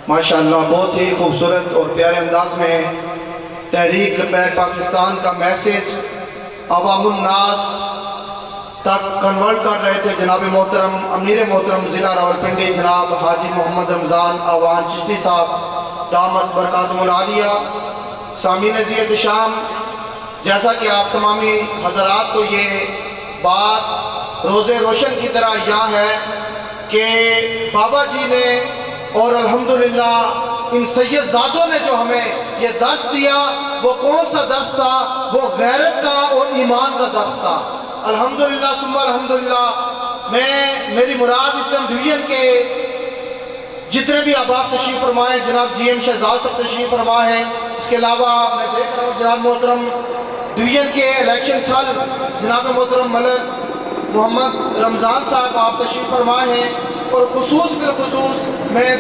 ماشاءاللہ بہت ہی خوبصورت اور پیارے انداز میں تحریک لبیک پاکستان کا میسیج عوام الناس تک کنورٹ کر رہے تھے جناب محترم امیر محترم ضلع راولپنڈی جناب حاجی محمد رمضان آوان چشتی صاحب دامت برکاتہم العالیہ۔ سامعین عزیز شام، جیسا کہ آپ تمامی حضرات کو یہ بات روز روشن کی طرح یہاں ہے کہ بابا جی نے اور الحمدللہ ان سید زادوں نے جو ہمیں یہ درس دیا وہ کون سا درس تھا؟ وہ غیرت کا اور ایمان کا درس تھا۔ الحمدللہ ثم الحمدللہ، میری مراد اسٹم ڈویژن کے جتنے بھی احباب تشریف فرمائے، جناب جی ایم شہزاد صاحب تشریف فرمائے ہیں، اس کے علاوہ میں دیکھ رہا ہوں جناب محترم ڈویژن کے الیکشن سال جناب محترم ملک محمد رمضان صاحب آپ تشریف فرمائے ہیں، اور خصوص بالخصوص میں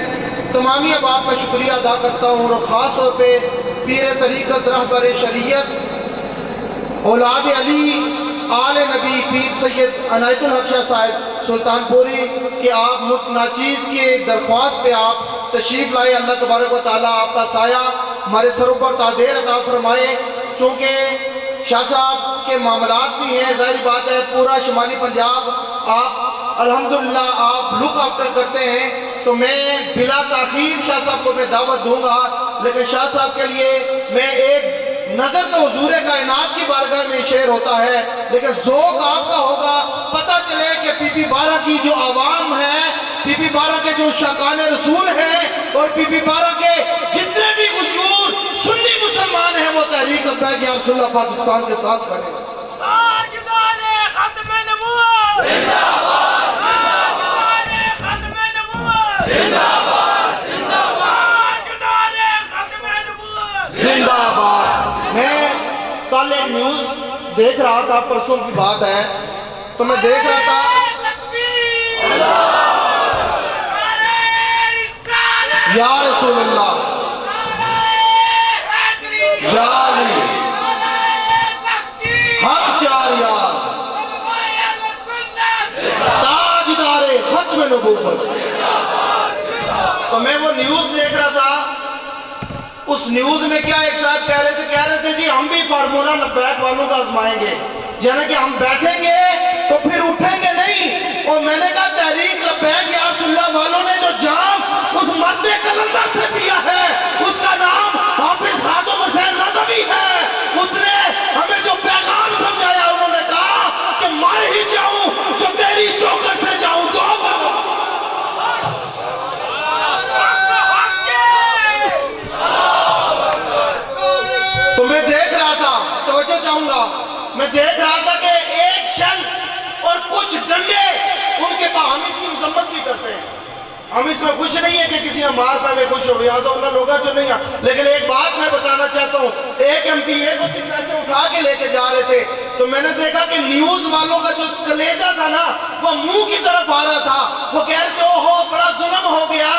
تمامی احباب کا شکریہ ادا کرتا ہوں، اور خاص طور پہ پیر طریقت رہبر شریعت اولاد علی آل نبی پیر سید عنایت الحق شاہ صاحب سلطان پوری کہ آپ ملک ناچیز کے درخواست پہ آپ تشریف لائے۔ اللہ تبارک و تعالیٰ آپ کا سایہ ہمارے سروں پر تعدیر عطا فرمائے، چونکہ شاہ صاحب کے معاملات بھی ہیں، ظاہری بات ہے پورا شمالی پنجاب آپ الحمدللہ آپ لک آفٹر کرتے ہیں، تو میں بلا تاخیر شاہ صاحب کو میں دعوت دوں گا، لیکن شاہ صاحب کے لیے میں ایک نظر تو حضور کائنات کی بارگاہ میں شعر ہوتا ہے، لیکن ذوق آپ کا ہوگا، پتہ چلے کہ پی پی 12 کی جو عوام ہے، پی پی 12 کے جو شاکان رسول ہیں، اور پی پی 12 کے جتنے بھی غیور سنی مسلمان ہیں، وہ تحریک لبیک یا رسول اللہ پاکستان کے ساتھ کھڑے ہیں۔ تاجدار ختم نبوت زندہ باد، تاجدار ختم نبوت زندہ باد، تاجدار ختم نبوت زندہ باد۔ میں کل ایک نیوز دیکھ رہا تھا، پرسوں کی بات ہے، تو میں دیکھ رہا تھا یا رسول اللہ یا علی حق چار یار تاجدار ختم نبوت۔ تو میں وہ نیوز دیکھ رہا تھا، اس نیوز میں کیا ایک صاحب کہہ رہے تھے جی ہم بھی فارمولہ لبیک والوں کا آزمائیں گے، یعنی کہ ہم بیٹھیں گے تو پھر اٹھیں گے نہیں۔ اور میں نے کہا تحریک لبیک یا رسول اللہ والوں نے جو جام اس مرد کلندر سے پیا ہے، اس کا نام حافظ خادم حسین رضوی ہے، اس نے ہمیں جو پیغام سمجھایا، انہوں نے کہا کہ مر ہی جاؤں جو تیری چوکٹ سے جاؤں تو میں دیکھ رہا تھا، توجہ چاہوں گا، میں دیکھ رہا تھا کہ ایک شل اور کچھ ڈنڈے ان کے پاس، ہم اس کی مذمت بھی کرتے ہیں، ہم اس میں خوش نہیں ہیں کہ کسی نے مار پہ میں خوش ہو، یہاں سے انہوں لوگا جو نہیں ہے، لیکن ایک بات میں بتانا چاہتا ہوں، ایک ایم پی اے کو صرف ایسے اٹھا کے لے کے جا رہے تھے، تو میں نے دیکھا کہ نیوز والوں کا جو کلیجہ تھا نا وہ منہ کی طرف آ رہا تھا، وہ کہہ رہے تھے اوہو بڑا ظلم ہو گیا۔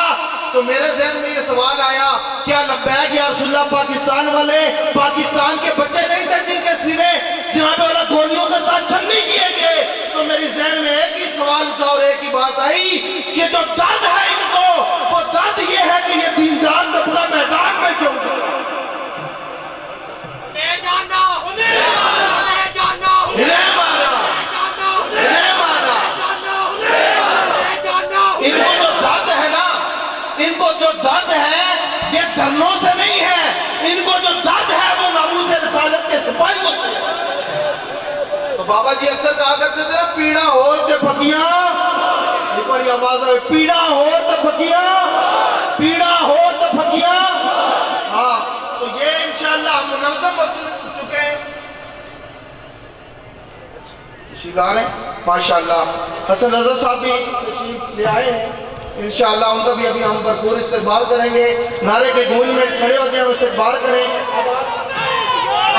تو میرے ذہن میں یہ سوال آیا، کیا لبیک یا رسول اللہ پاکستان والے پاکستان کے بچے نہیں تھے جن کے سینے جناب والا گولیوں کے ساتھ چھلنی کیے گئے؟ تو میری ذہن میں ایک ہی سوال اٹھا اور ایک ہی بات آئی کہ جو درد ہے ان کو، وہ درد یہ ہے کہ یہ دیندار طبقہ میدان میں کیوں گیا؟ انہیں جانا، انہیں جانا، انہیں مانا، انہیں مانا۔ ان کو جو درد ہے نا، ان کو جو درد ہے یہ دھرنوں سے نہیں ہے، ان کو جو درد ہے وہ ناموس رسالت کے سپاہی ہوتے ہیں۔ تو بابا جی اکثر کہا کرتے تھے نا پیڑا ہور تے پھکیاں، ایک باری آواز آئے پیڑا ہور تے پھکیاں، پیڑا ہور تے پھکیاں۔ ہاں تو یہ انشاءاللہ ہم منظم ہو چکے ہیں، تشریف لا رہے ہیں ماشاءاللہ۔ حسن رضا صاحب بھی تشریف لے آئے ہیں، انشاءاللہ ان کا بھی ابھی ہم بھرپور استقبال کریں گے۔ نعرے کے گونج میں کھڑے ہو جائیں، استقبال کریں۔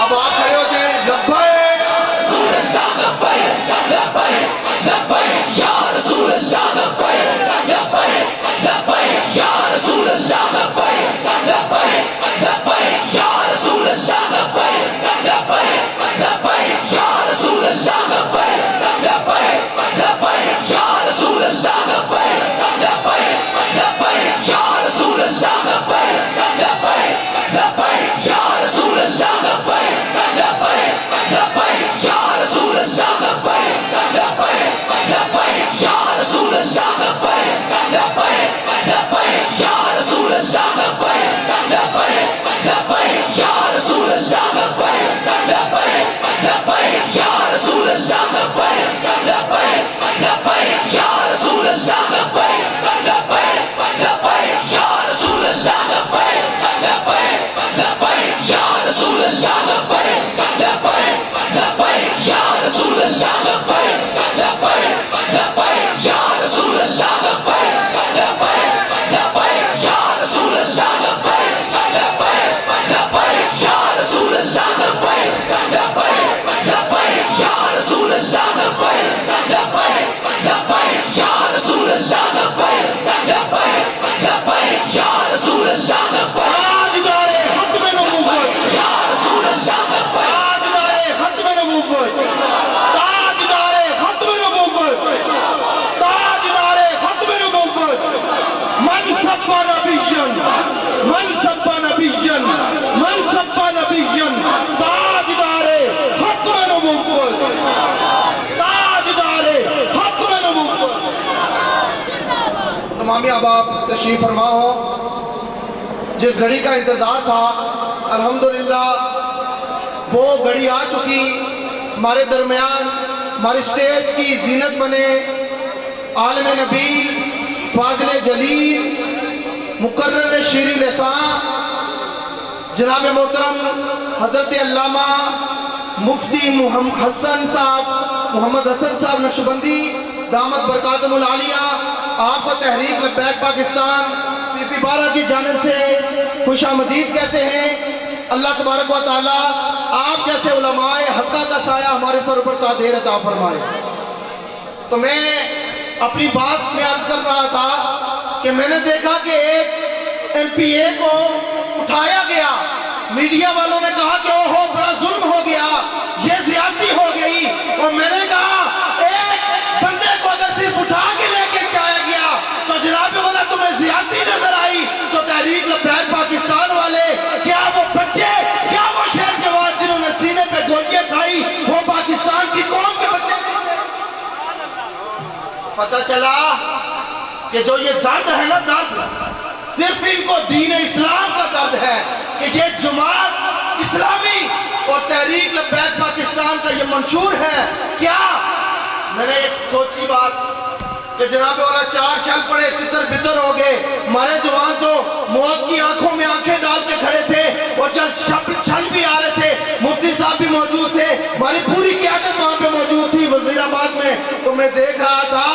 اب آپ کھڑے ہو جائیں، لبیک رسول اللہ لبیک لبیک لبیک یا رسول اللہ لبیک لبیک لبیک یا رسول اللہ لبیک لبیک لبیک یا رسول اللہ لبیک لبیک لبیک یا رسول اللہ لبیک لبیک لبیک یا رسول اللہ لبیک لبیک لبیک یا رسول اللہ لبیک یا رسول اللہ لبیک لبیک لبیک یا رسول اللہ لبیک لبیک لبیک یا رسول اللہ لبیک لبیک لبیک یا رسول اللہ لبیک لبیک لبیک یا رسول اللہ لبیک لبیک لبیک یا رسول اللہ لبیک لبیک لبیک یا رسول اللہ لبیک لبیک لبیک یا رسول اللہ لبیک لبیک لبیک یا رسول اللہ لبیک لبیک لبیک یا رسول اللہ لبیک لبیک لبیک یا رسول اللہ لبیک لبیک لبیک یا رسول اللہ لبیک لبیک لبیک یا رسول اللہ لبیک لبیک لبیک یا رسول اللہ لبیک لبیک لبیک یا رسول اللہ لبیک لبیک لبیک یا رسول اللہ لبیک تاجدار ختم نبوت، یا رسول اللہ لبیک تاجدار ختم نبوت، تاجدار ختم نبوت، تاجدار ختم نبوت، من سب نبیًا، من سب نبیًا، من سب نبیًا، تاجدار ختم نبوت، تاجدار ختم نبوت۔ تمامی احباب تشریف فرما ہو۔ جس گھڑی کا انتظار تھا الحمدللہ وہ گھڑی آ چکی، ہمارے درمیان ہماری اسٹیج کی زینت بنے عالم نبیل، فاضل جلیل، مقرر شیریں لسان جناب محترم حضرت علامہ مفتی حسن صاحب، محمد حسن صاحب نقشبندی دامت برکاتہم العالیہ، آپ کو تحریک لبیک پاکستان پی پی بارہ کی جانب سے خوش آمدید کہتے ہیں۔ اللہ تبارک و تعالی آپ جیسے علماء حقہ کا سایہ ہمارے سر پر دیر عطا فرمائے۔ تو میں اپنی بات میں عرض کر رہا تھا کہ میں نے دیکھا کہ ایک ایم پی اے کو اٹھایا گیا، میڈیا والوں نے کہا کہ اوہو بڑا ظلم ہو گیا، یہ زیادتی ہو گئی، اور میں نے کہا ایک بندے کو اگر صرف اٹھا کے لے کے جایا گیا تو جناب والا تمہیں زیادتی نظر آئی تو تحریک لبیک پاکستان والے، کیا وہ بچے، کیا وہ شیر جوان جنہوں نے سینے پہ گولیاں کھائی وہ پاکستان کی قوم کے بچے نہیں تھے؟ پتہ چلا کہ جو یہ درد ہے نا، درد صرف ان کو دین اسلام کا درد ہے کہ یہ جماعت اسلامی اور تحریک لبیک پاکستان کا یہ منشور ہے۔ کیا میں نے ایک سوچی بات کہ جناب والا 4 شل پڑے تتر بتر ہو گئے، ہمارے جوان تو موت کی آنکھوں میں آنکھیں ڈال کے کھڑے تھے اور جب چھل بھی آ رہے تھے، مفتی صاحب بھی موجود تھے، ہماری پوری قیادت وہاں پہ موجود تھی وزیر آباد میں، تو میں دیکھ رہا تھا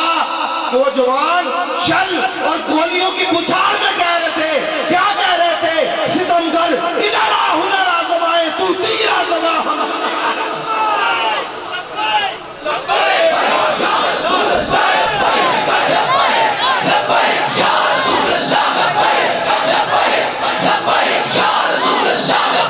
کہ وہ جوان شل اور گولیوں کی بچھار میں گئے